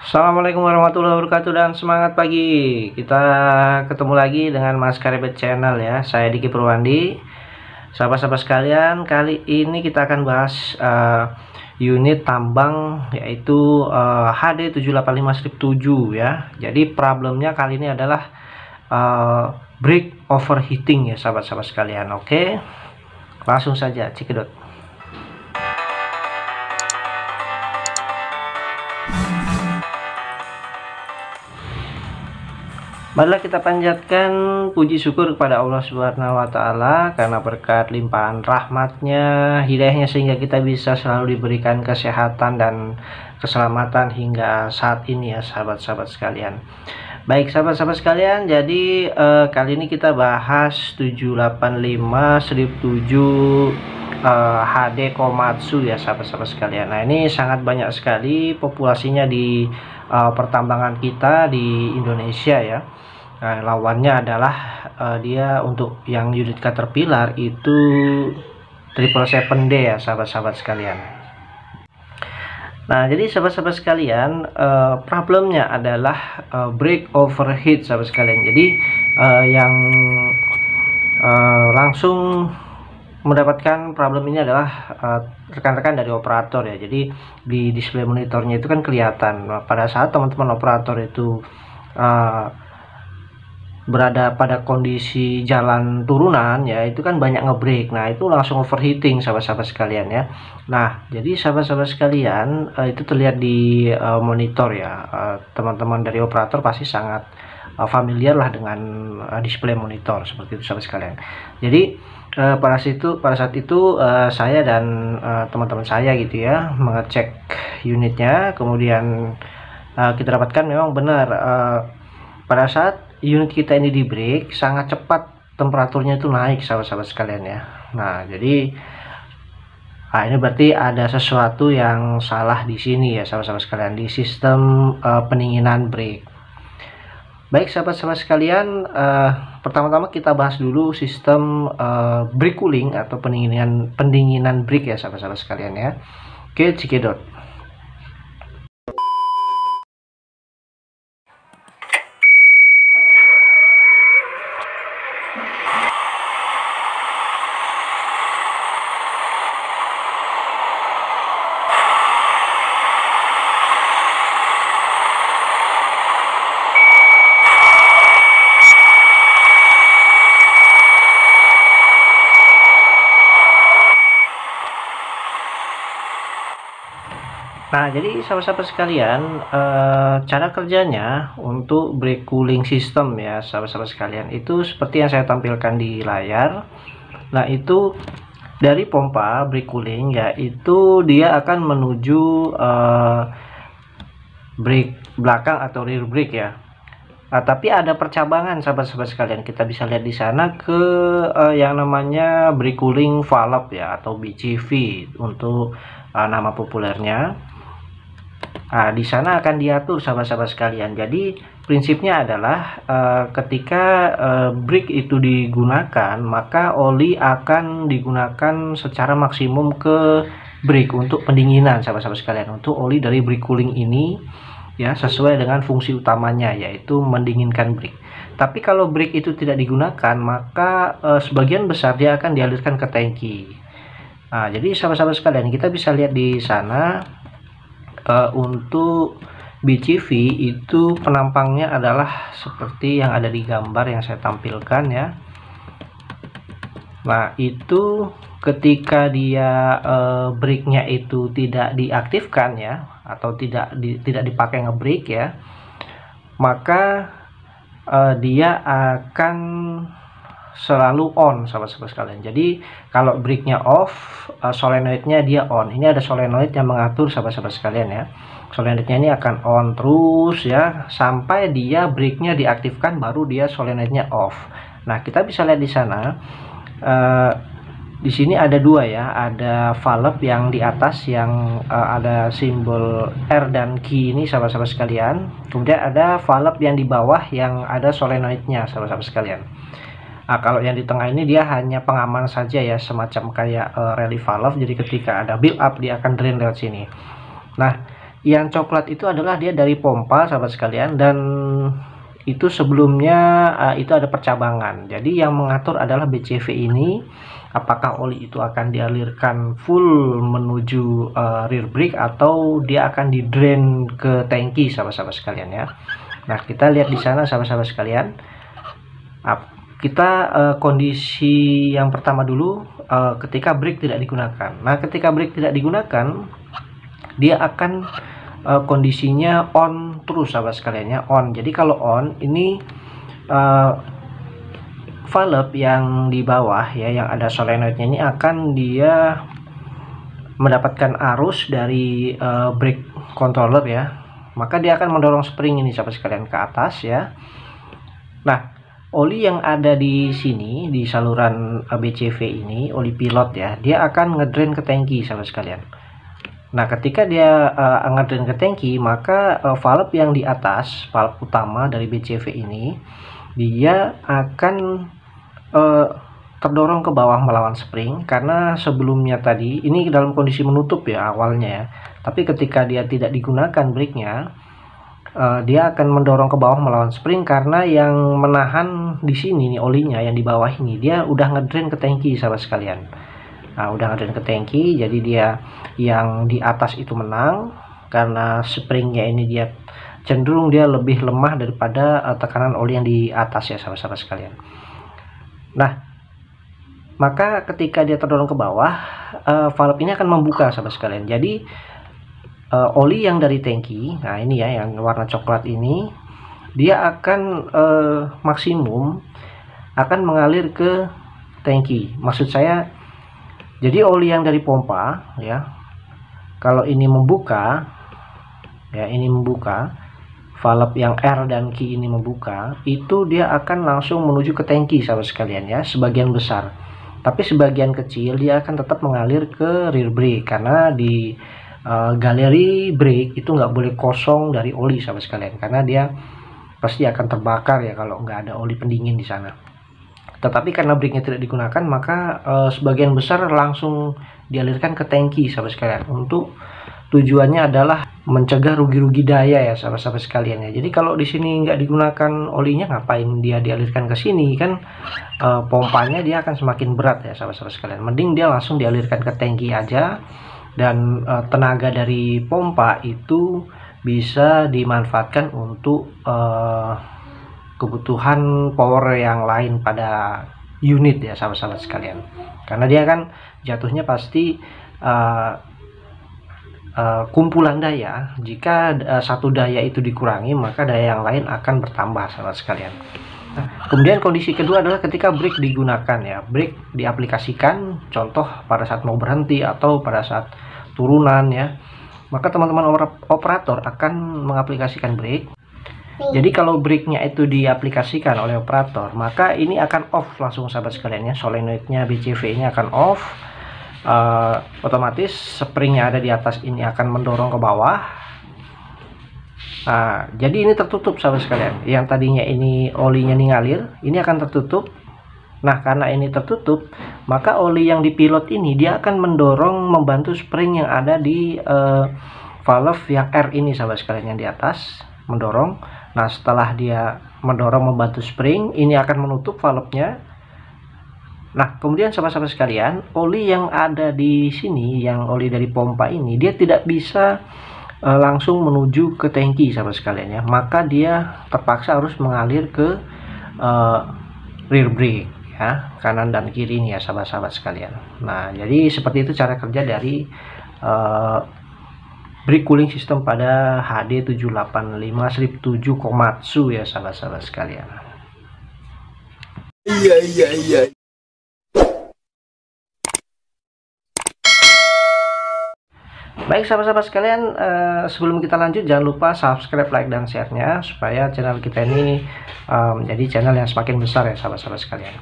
Assalamualaikum warahmatullahi wabarakatuh dan semangat pagi. Kita ketemu lagi dengan Mas Karebet Channel ya. Saya Diki Purwandi. Sahabat-sahabat sekalian, kali ini kita akan bahas unit tambang yaitu HD785-7 ya. Jadi problemnya kali ini adalah brick overheating ya sahabat-sahabat sekalian. Oke. Langsung saja cekidot. Marilah kita panjatkan puji syukur kepada Allah Subhanahu wa Ta'ala karena berkat limpahan rahmatnya, hidayahnya, sehingga kita bisa selalu diberikan kesehatan dan keselamatan hingga saat ini ya sahabat-sahabat sekalian. Baik sahabat-sahabat sekalian, jadi kali ini kita bahas 785-1007 HD Komatsu ya sahabat-sahabat sekalian. Nah, ini sangat banyak sekali populasinya di pertambangan kita di Indonesia ya. Nah, lawannya adalah dia untuk yang unit Caterpillar itu 777D ya sahabat-sahabat sekalian. Nah, jadi sahabat-sahabat sekalian, problemnya adalah brake overheat sahabat sekalian. Jadi yang langsung mendapatkan problem ini adalah rekan-rekan dari operator ya. Jadi di display monitornya itu kan kelihatan pada saat teman-teman operator itu berada pada kondisi jalan turunan ya, itu kan banyak ngebrake. Nah, itu langsung overheating sahabat-sahabat sekalian ya. Nah, jadi sahabat-sahabat sekalian, itu terlihat di monitor ya. Teman-teman dari operator pasti sangat familiar lah dengan display monitor seperti itu sahabat sekalian. Jadi pada saat itu saya dan teman-teman saya gitu ya mengecek unitnya, kemudian kita dapatkan memang benar pada saat unit kita ini di brake sangat cepat temperaturnya itu naik sahabat-sahabat sekalian ya. Nah, jadi ini berarti ada sesuatu yang salah di sini ya sahabat-sahabat sekalian, di sistem pendinginan brake. Baik sahabat-sahabat sekalian, pertama-tama kita bahas dulu sistem brake cooling atau pendinginan brake ya sahabat-sahabat sekalian ya. Oke, cekidot. Nah, jadi sahabat-sahabat sekalian, cara kerjanya untuk brake cooling system ya sahabat-sahabat sekalian itu seperti yang saya tampilkan di layar. Nah, itu dari pompa brake cooling yaitu dia akan menuju brake belakang atau rear brake ya. Nah, tapi ada percabangan sahabat-sahabat sekalian, kita bisa lihat di sana ke yang namanya brake cooling valve ya atau BCV untuk nama populernya. Nah, di sana akan diatur sahabat-sahabat sekalian. Jadi prinsipnya adalah ketika brake itu digunakan, maka oli akan digunakan secara maksimum ke brake untuk pendinginan sahabat-sahabat sekalian, untuk oli dari brake cooling ini ya sesuai dengan fungsi utamanya yaitu mendinginkan brake. Tapi kalau brake itu tidak digunakan, maka sebagian besar dia akan dialirkan ke tangki. Nah, jadi sahabat-sahabat sekalian, kita bisa lihat di sana untuk BCV itu penampangnya adalah seperti yang ada di gambar yang saya tampilkan ya. Nah, itu ketika dia brake-nya itu tidak diaktifkan ya atau tidak dipakai ngebrake ya, maka dia akan selalu on sahabat-sahabat sekalian. Jadi kalau brake-nya off, solenoidnya dia on. Ini ada solenoid yang mengatur sahabat-sahabat sekalian ya. Solenoidnya ini akan on terus ya sampai dia brake-nya diaktifkan, baru dia solenoidnya off. Nah, kita bisa lihat di sana di sini ada dua ya, ada valve yang di atas yang ada simbol R dan Q ini sahabat-sahabat sekalian. Kemudian ada valve yang di bawah yang ada solenoidnya sahabat-sahabat sekalian. Nah, kalau yang di tengah ini dia hanya pengaman saja ya, semacam kayak relay valve. Jadi ketika ada build up dia akan drain lewat sini. Nah, Yang coklat itu adalah dia dari pompa sahabat sekalian, dan itu sebelumnya itu ada percabangan. Jadi yang mengatur adalah BCV ini, apakah oli itu akan dialirkan full menuju rear brake atau dia akan di drain ke tangki sahabat-sahabat sekalian ya. Nah, kita lihat di sana sahabat-sahabat sekalian. Kita kondisi yang pertama dulu, ketika brake tidak digunakan. Nah, ketika brake tidak digunakan, dia akan kondisinya on terus sahabat sekalian ya, on. Jadi kalau on ini valve yang di bawah ya, yang ada solenoidnya ini akan dia mendapatkan arus dari brake controller ya, maka dia akan mendorong spring ini sahabat sekalian ke atas ya. Nah, oli yang ada di sini di saluran BCV ini, oli pilot ya, dia akan ngedrain ke tangki sahabat sekalian. Nah, ketika dia ngedrain ke tangki, maka valve yang di atas, valve utama dari BCV ini, dia akan terdorong ke bawah melawan spring, karena sebelumnya tadi ini dalam kondisi menutup ya awalnya ya, tapi ketika dia tidak digunakan brake-nya, dia akan mendorong ke bawah melawan spring, karena yang menahan di sini nih olinya yang di bawah ini, dia udah ngedrain ke tangki sahabat sekalian. Nah, udah ngedrain ke tangki, jadi dia yang di atas itu menang, karena springnya ini dia cenderung dia lebih lemah daripada tekanan oli yang di atas ya sahabat-sahabat sekalian. Nah, maka ketika dia terdorong ke bawah, valve ini akan membuka sahabat sekalian. Jadi oli yang dari tangki, nah ini ya yang warna coklat ini, dia akan maksimum akan mengalir ke tangki. Maksud saya, jadi oli yang dari pompa ya, kalau ini membuka ya, ini membuka, valve yang R dan Q ini membuka, itu dia akan langsung menuju ke tangki sahabat sekalian ya, sebagian besar. Tapi sebagian kecil dia akan tetap mengalir ke rear brake, karena di galeri brake itu nggak boleh kosong dari oli sahabat sekalian, karena dia pasti akan terbakar ya kalau nggak ada oli pendingin di sana. Tetapi karena brake-nya tidak digunakan, maka sebagian besar langsung dialirkan ke tangki sahabat sekalian, untuk tujuannya adalah mencegah rugi-rugi daya ya sahabat-sahabat sekalian ya. Jadi kalau di sini nggak digunakan olinya, ngapain dia dialirkan ke sini kan, pompanya dia akan semakin berat ya sahabat-sahabat sekalian. Mending dia langsung dialirkan ke tangki aja, dan tenaga dari pompa itu bisa dimanfaatkan untuk kebutuhan power yang lain pada unit ya sahabat-sahabat sekalian, karena dia kan jatuhnya pasti kumpulan daya. Jika satu daya itu dikurangi, maka daya yang lain akan bertambah sahabat sekalian. Nah, kemudian kondisi kedua adalah ketika brake digunakan ya, brake diaplikasikan, contoh pada saat mau berhenti atau pada saat turunan ya, maka teman-teman operator akan mengaplikasikan brake. Jadi kalau brake-nya itu diaplikasikan oleh operator, maka ini akan off langsung sahabat sekalian ya, solenoidnya BCV ini akan off. Otomatis springnya ada di atas ini akan mendorong ke bawah. Nah, jadi ini tertutup sahabat sekalian. Yang tadinya ini olinya nih ngalir, ini akan tertutup. Nah, karena ini tertutup, maka oli yang di pilot ini dia akan mendorong, membantu spring yang ada di valve yang R ini sahabat sekalian, yang di atas mendorong. Nah, setelah dia mendorong membantu spring, ini akan menutup valve-nya. Nah, kemudian sahabat-sahabat sekalian, oli yang ada di sini, yang oli dari pompa ini, dia tidak bisa langsung menuju ke tangki sahabat sekalian ya, maka dia terpaksa harus mengalir ke rear brake ya, kanan dan kiri ini ya sahabat-sahabat sekalian. Nah, jadi seperti itu cara kerja dari brake cooling system pada HD785 strip 7 Komatsu ya sahabat-sahabat sekalian. Iya. Baik sahabat-sahabat sekalian, sebelum kita lanjut jangan lupa subscribe, like, dan share-nya supaya channel kita ini menjadi channel yang semakin besar ya sahabat-sahabat sekalian.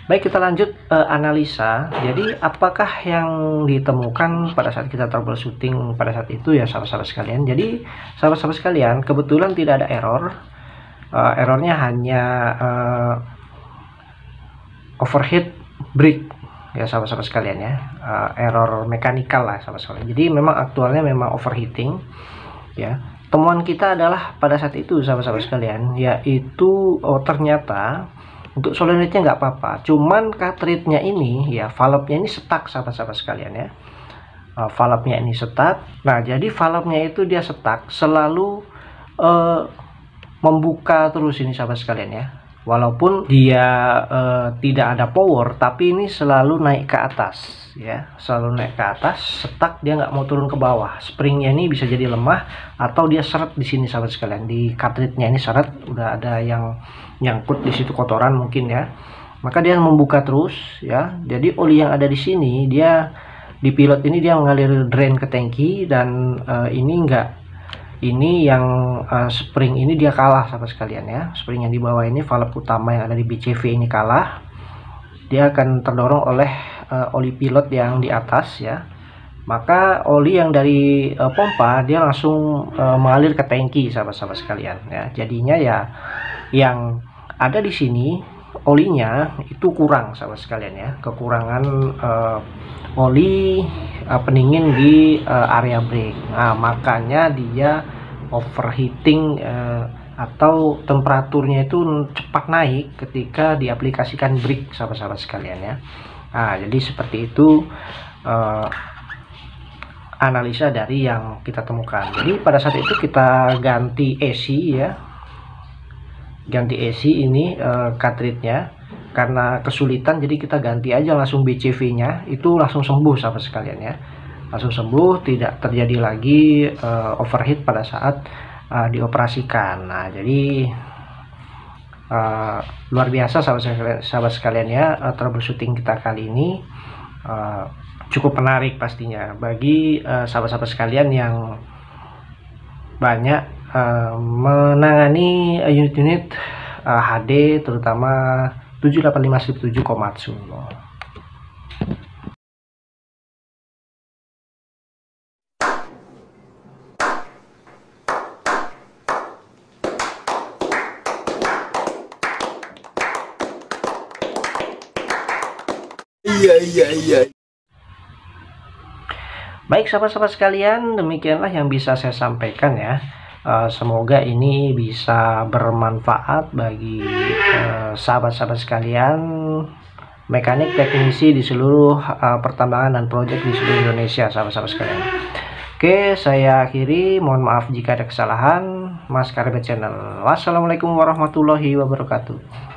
Baik, kita lanjut analisa. Jadi apakah yang ditemukan pada saat kita troubleshooting pada saat itu ya sahabat-sahabat sekalian. Jadi sahabat-sahabat sekalian, kebetulan tidak ada error. Errornya hanya overheat brake ya sahabat-sahabat sekalian ya, error mekanikal lah sahabat sekalian. Jadi memang aktualnya memang overheating. ya. Temuan kita adalah pada saat itu sahabat-sahabat sekalian, yaitu ternyata untuk solenoidnya nggak apa-apa, cuman cartridge-nya ini ya, valve-nya ini stuck sahabat-sahabat sekalian ya. Valve-nya ini stuck. Nah, jadi valve-nya itu dia stuck, selalu membuka terus ini sahabat sekalian ya. Walaupun dia tidak ada power, tapi ini selalu naik ke atas ya, selalu naik ke atas, stuck, dia nggak mau turun ke bawah. Springnya ini bisa jadi lemah atau dia seret di sini sahabat sekalian, di cartridge-nya ini seret, udah ada yang nyangkut di situ, kotoran mungkin ya. Maka dia membuka terus ya. Jadi oli yang ada di sini, dia di pilot ini dia mengalir drain ke tangki, dan ini yang spring ini dia kalah sahabat sekalian ya. Spring yang di bawah ini, valve utama yang ada di BCV ini kalah, dia akan terdorong oleh oli pilot yang di atas ya. Maka oli yang dari pompa dia langsung mengalir ke tangki sahabat-sahabat sekalian ya. Jadinya ya yang ada di sini olinya itu kurang sahabat sekalian ya, kekurangan oli pendingin di area brake. Nah, makanya dia overheating atau temperaturnya itu cepat naik ketika diaplikasikan brake sahabat-sahabat sekalian ya. Nah, jadi seperti itu analisa dari yang kita temukan. Jadi pada saat itu kita ganti AC ya, ganti AC ini cartridge-nya karena kesulitan, jadi kita ganti aja langsung BCV-nya, itu langsung sembuh sahabat sekalian ya, langsung sembuh, tidak terjadi lagi overheat pada saat dioperasikan. Nah, jadi luar biasa sahabat sekalian ya, troubleshooting kita kali ini cukup menarik pastinya bagi sahabat-sahabat sekalian yang banyak menangani unit-unit HD, terutama 785-7 Komatsu. Iya. Baik sahabat-sahabat sekalian, demikianlah yang bisa saya sampaikan ya. Semoga ini bisa bermanfaat bagi sahabat-sahabat sekalian, mekanik teknisi di seluruh pertambangan dan proyek di seluruh Indonesia sahabat-sahabat sekalian. Oke, saya akhiri, mohon maaf jika ada kesalahan. Mas Karbet Channel. Wassalamualaikum warahmatullahi wabarakatuh.